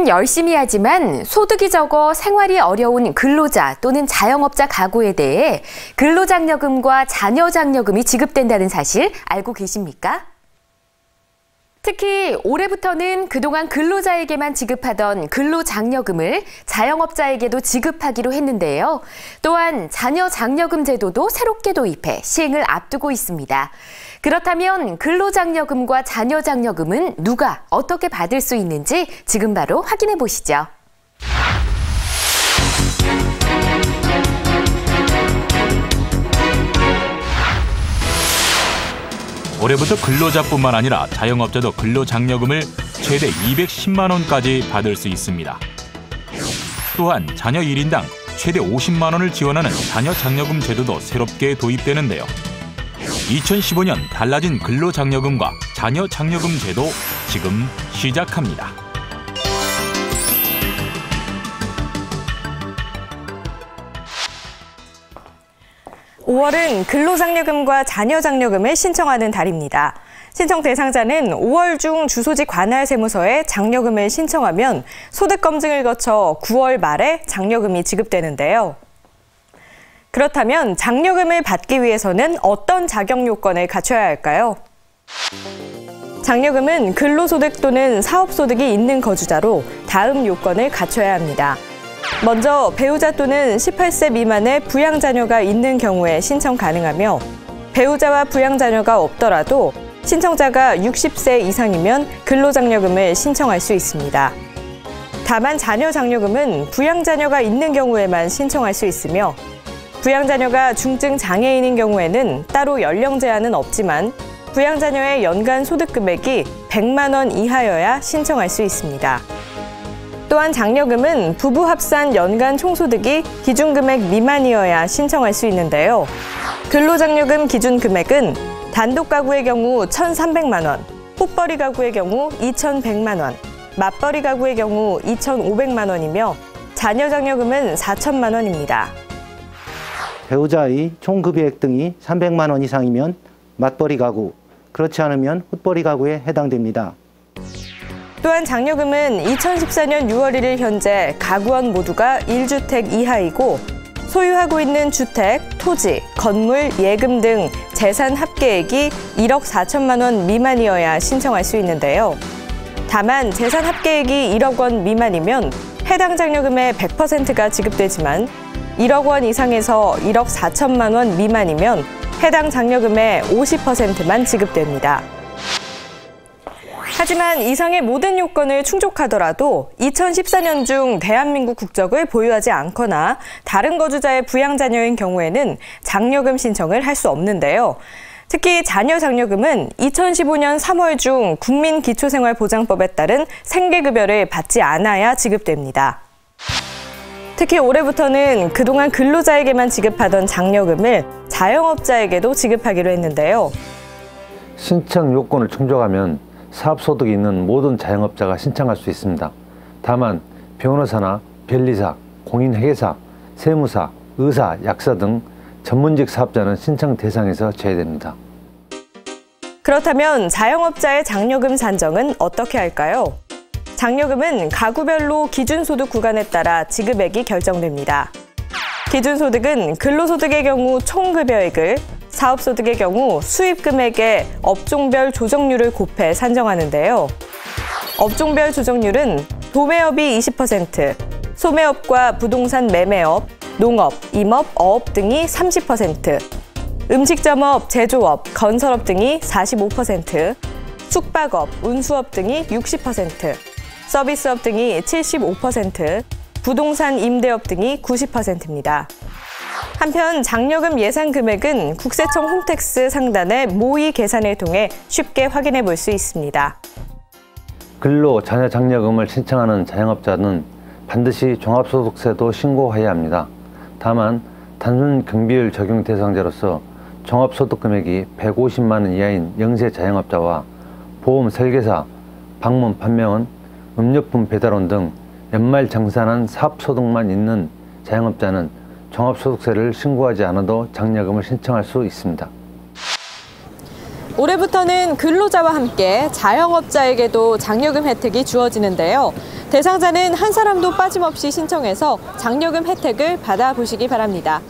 일은 열심히 하지만 소득이 적어 생활이 어려운 근로자 또는 자영업자 가구에 대해 근로장려금과 자녀장려금이 지급된다는 사실 알고 계십니까? 특히 올해부터는 그동안 근로자에게만 지급하던 근로장려금을 자영업자에게도 지급하기로 했는데요. 또한 자녀장려금 제도도 새롭게 도입해 시행을 앞두고 있습니다. 그렇다면 근로장려금과 자녀장려금은 누가 어떻게 받을 수 있는지 지금 바로 확인해 보시죠. 올해부터 근로자뿐만 아니라 자영업자도 근로장려금을 최대 210만 원까지 받을 수 있습니다. 또한 자녀 1인당 최대 50만 원을 지원하는 자녀장려금 제도도 새롭게 도입되는데요. 2015년 달라진 근로장려금과 자녀장려금 제도 지금 시작합니다. 5월은 근로장려금과 자녀장려금을 신청하는 달입니다. 신청 대상자는 5월 중 주소지 관할 세무서에 장려금을 신청하면 소득 검증을 거쳐 9월 말에 장려금이 지급되는데요. 그렇다면 장려금을 받기 위해서는 어떤 자격 요건을 갖춰야 할까요? 장려금은 근로소득 또는 사업소득이 있는 거주자로 다음 요건을 갖춰야 합니다. 먼저 배우자 또는 18세 미만의 부양자녀가 있는 경우에 신청 가능하며 배우자와 부양자녀가 없더라도 신청자가 60세 이상이면 근로장려금을 신청할 수 있습니다. 다만 자녀장려금은 부양자녀가 있는 경우에만 신청할 수 있으며 부양자녀가 중증 장애인인 경우에는 따로 연령 제한은 없지만 부양자녀의 연간 소득 금액이 100만 원 이하여야 신청할 수 있습니다. 또한 장려금은 부부 합산 연간 총소득이 기준금액 미만이어야 신청할 수 있는데요. 근로장려금 기준 금액은 단독 가구의 경우 1,300만 원, 혹벌이 가구의 경우 2,100만 원, 맞벌이 가구의 경우 2,500만 원이며 자녀장려금은 4천만 원입니다. 배우자의 총급여액 등이 300만 원 이상이면 맞벌이 가구, 그렇지 않으면 헛벌이 가구에 해당됩니다. 또한 장려금은 2014년 6월 1일 현재 가구원 모두가 1주택 이하이고 소유하고 있는 주택, 토지, 건물, 예금 등 재산 합계액이 1억 4천만 원 미만이어야 신청할 수 있는데요. 다만 재산 합계액이 1억 원 미만이면 해당 장려금의 100%가 지급되지만 1억 원 이상에서 1억 4천만 원 미만이면 해당 장려금의 50%만 지급됩니다. 하지만 이상의 모든 요건을 충족하더라도 2014년 중 대한민국 국적을 보유하지 않거나 다른 거주자의 부양자녀인 경우에는 장려금 신청을 할 수 없는데요. 특히 자녀장려금은 2015년 3월 중 국민기초생활보장법에 따른 생계급여를 받지 않아야 지급됩니다. 특히 올해부터는 그동안 근로자에게만 지급하던 장려금을 자영업자에게도 지급하기로 했는데요. 신청 요건을 충족하면 사업소득이 있는 모든 자영업자가 신청할 수 있습니다. 다만 변호사나 변리사, 공인회계사, 세무사, 의사, 약사 등 전문직 사업자는 신청 대상에서 제외됩니다. 그렇다면 자영업자의 장려금 산정은 어떻게 할까요? 장려금은 가구별로 기준소득 구간에 따라 지급액이 결정됩니다. 기준소득은 근로소득의 경우 총급여액을, 사업소득의 경우 수입금액의 업종별 조정률을 곱해 산정하는데요. 업종별 조정률은 도매업이 20%, 소매업과 부동산 매매업, 농업, 임업, 어업 등이 30%, 음식점업, 제조업, 건설업 등이 45%, 숙박업, 운수업 등이 60%, 서비스업 등이 75%, 부동산 임대업 등이 90%입니다. 한편 장려금 예상 금액은 국세청 홈택스 상단의 모의 계산을 통해 쉽게 확인해 볼 수 있습니다. 근로 자녀 장려금을 신청하는 자영업자는 반드시 종합소득세도 신고해야 합니다. 다만 단순 경비율 적용 대상자로서 종합소득 금액이 150만 원 이하인 영세 자영업자와 보험 설계사, 방문 판매원, 음료품 배달원 등 연말 정산한 사업소득만 있는 자영업자는 종합소득세를 신고하지 않아도 장려금을 신청할 수 있습니다. 올해부터는 근로자와 함께 자영업자에게도 장려금 혜택이 주어지는데요. 대상자는 한 사람도 빠짐없이 신청해서 장려금 혜택을 받아보시기 바랍니다.